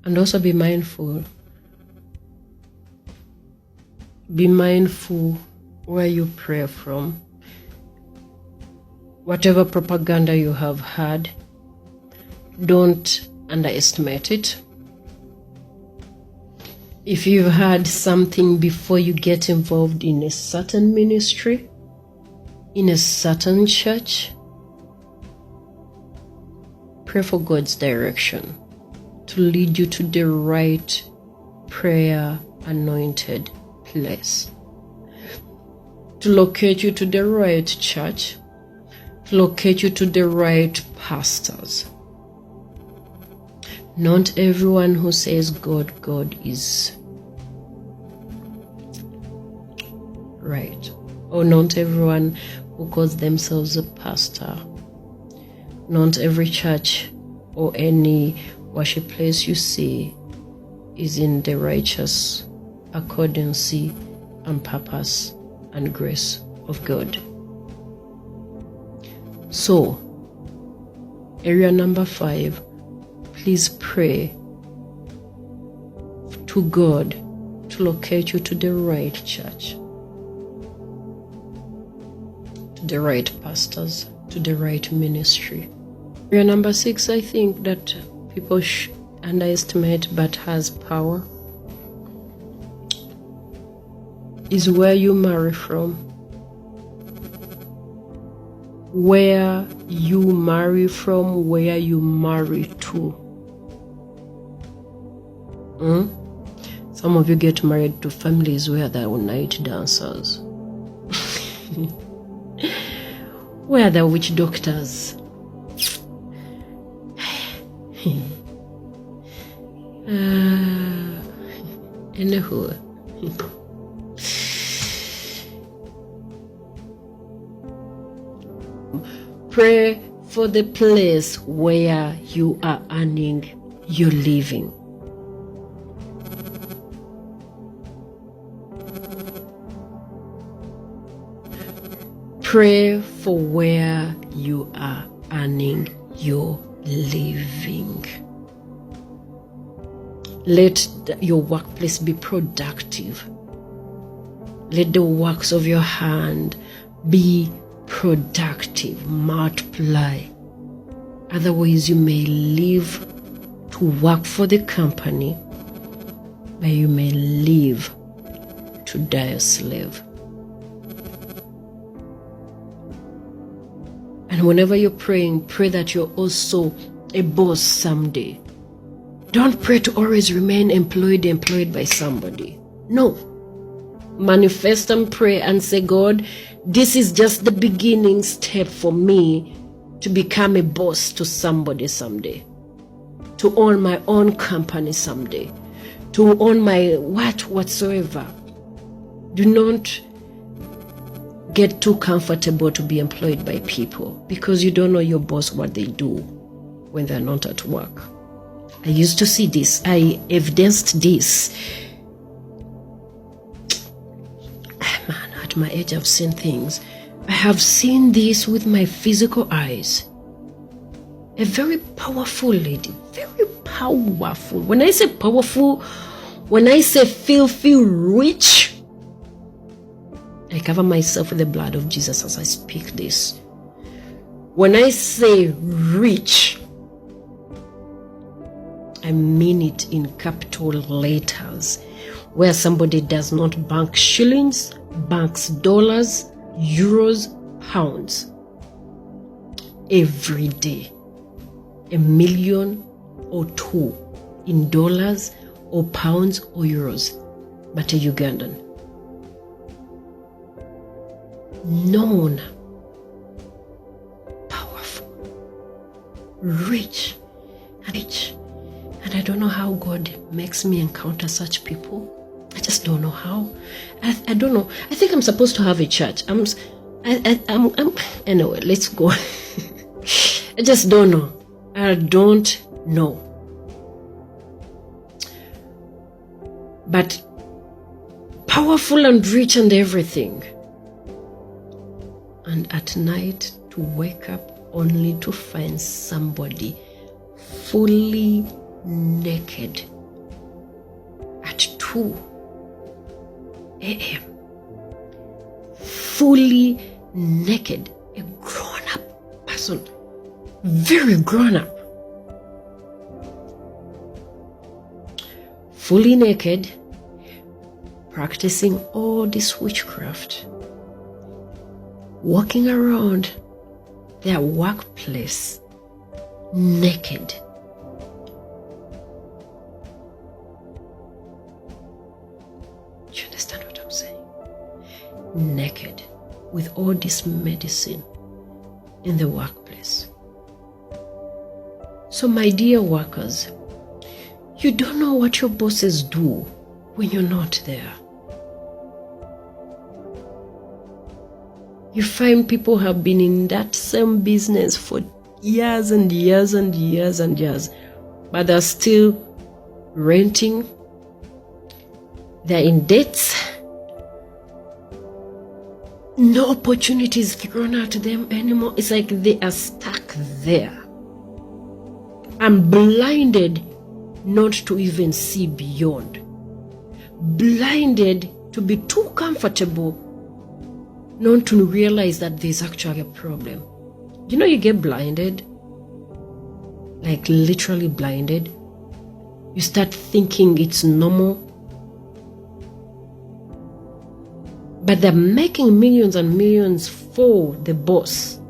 And also be mindful. Be mindful where you pray from. Whatever propaganda you have had, don't underestimate it. If you've had something before you get involved in a certain ministry, in a certain church, pray for God's direction to lead you to the right prayer anointed place, to locate you to the right church, to locate you to the right pastors. Not everyone who says God is right. Or not everyone who calls themselves a pastor. Not every church or any worship place you see is in the righteous accordancy and purpose and grace of God. So, area number 5, please pray to God to locate you to the right church, to the right pastors, to the right ministry. Area number 6, I think that people underestimate but has power, is where you marry from. Where you marry from, where you marry to. Some of you get married to families where there are night dancers, where there are witch doctors. Anywho. Pray for the place where you are earning your living. Pray for where you are earning your living. Let your workplace be productive. Let the works of your hand be productive, multiply. Otherwise, you may live to work for the company, but you may live to die a slave. And whenever you're praying, pray that you're also a boss someday. Don't pray to always remain employed by somebody. No. Manifest and pray and say, God, this is just the beginning step for me to become a boss to somebody someday, to own my own company someday, to own my whatsoever. Do not get too comfortable to be employed by people, because you don't know your boss what they do when they're not at work. I used to see this. I evidenced this. Man, at my age, I've seen things. I have seen this with my physical eyes. A very powerful lady, very powerful. When I say powerful, when I say feel rich, I cover myself with the blood of Jesus as I speak this. When I say rich, I mean it in capital letters, where somebody does not bank shillings, banks dollars, euros, pounds. Every day, 1 million or 2 in dollars or pounds or euros, but a Ugandan. Known, powerful, rich, and I don't know how God makes me encounter such people. I just don't know how. I don't know. I think I'm supposed to have a church. I'm anyway, let's go. I just don't know. I don't know. But powerful and rich and everything. And at night to wake up only to find somebody fully naked 2 a.m. fully naked, a grown-up person, very grown-up, fully naked, practicing all this witchcraft, walking around their workplace naked. Do you understand what I'm saying? Naked, with all this medicine in the workplace. So my dear workers, you don't know what your bosses do when you're not there. You find people have been in that same business for years and years and years and years, but they're still renting, they're in debts, no opportunities thrown at them anymore. It's like they are stuck there. I'm blinded not to even see beyond. Blinded to be too comfortable not to realize that there's actually a problem. You know, you get blinded, like literally blinded. You start thinking it's normal. But they're making millions and millions for the boss.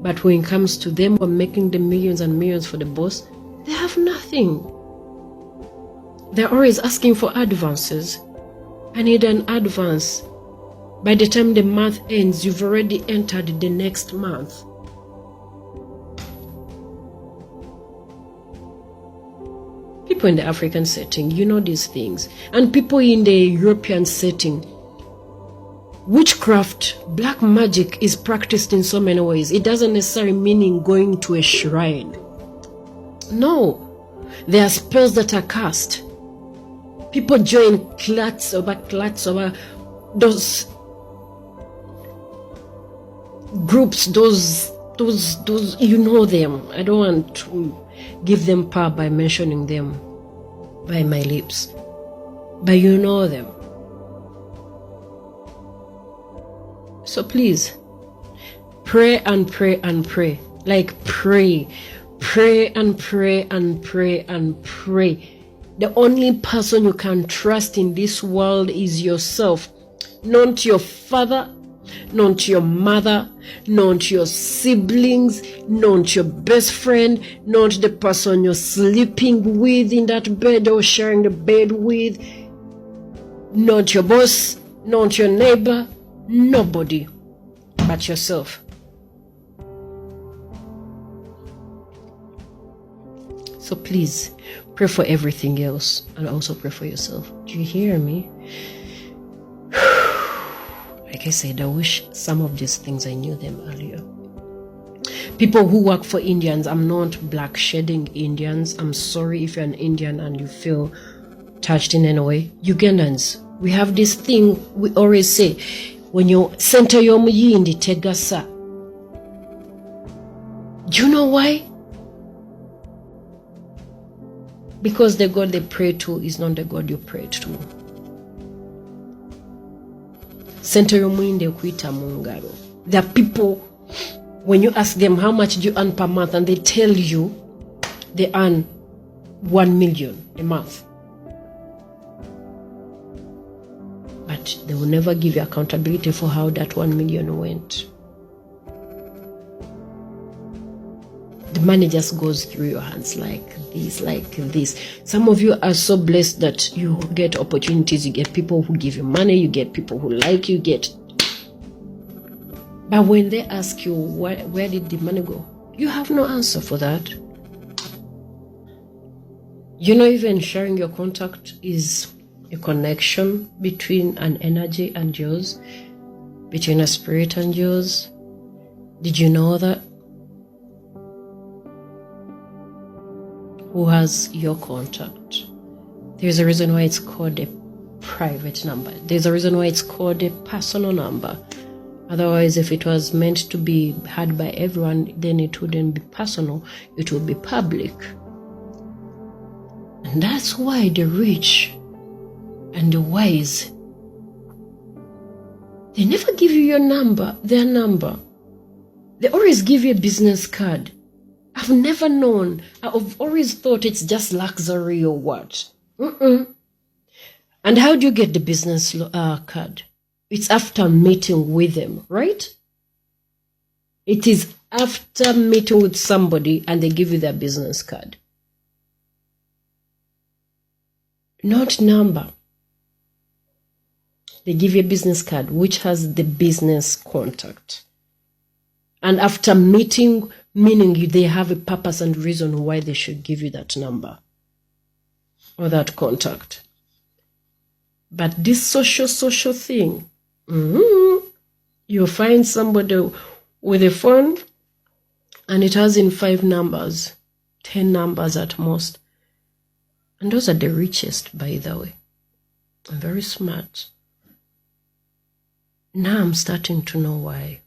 But when it comes to them making the millions and millions for the boss, they have nothing. They're always asking for advances. I need an advance. By the time the month ends, you've already entered the next month. People in the African setting, you know these things. And people in the European setting, witchcraft, black magic is practiced in so many ways. It doesn't necessarily mean going to a shrine. No, there are spells that are cast. People join clats over those groups, those you know them. I don't want to give them power by mentioning them by my lips, but you know them. So please, pray and pray and pray. Like pray and pray and pray and pray. The only person you can trust in this world is yourself. Not your father, not your mother, not your siblings, not your best friend, not the person you're sleeping with in that bed or sharing the bed with, not your boss, not your neighbor, nobody but yourself. So please, pray for everything else and also pray for yourself. Do you hear me? Like I said, I wish some of these things I knew them earlier. People who work for Indians, I'm not black shading Indians. I'm sorry if you're an Indian and you feel touched in any way. Ugandans, we have this thing we always say, when you center your muyindi tegasa. Do you know why? Because the God they pray to is not the God you pray to. Center your muyindi kuita mungaro. There are people, when you ask them how much do you earn per month, and they tell you they earn 1 million a month. But they will never give you accountability for how that 1 million went. The money just goes through your hands like this, like this. Some of you are so blessed that you get opportunities. You get people who give you money. You get people who like you. But when they ask you, where did the money go? You have no answer for that. You know, even sharing your contact is a connection between an energy and yours, between a spirit and yours. Did you know that? Who has your contact? There's a reason why it's called a private number. There's a reason why it's called a personal number. Otherwise, if it was meant to be had by everyone, then it wouldn't be personal, it would be public. And that's why the rich And the wise, they never give you their number. They always give you a business card. I've never known. I've always thought it's just luxury or what. And how do you get the business card? It's after meeting with them, right? It is after meeting with somebody and they give you their business card. Not number. They give you a business card which has the business contact. And after meeting, meaning they have a purpose and reason why they should give you that number or that contact. But this social thing, you'll find somebody with a phone and it has in 5 numbers, 10 numbers at most. And those are the richest, by the way. I'm very smart. Now I'm starting to know why.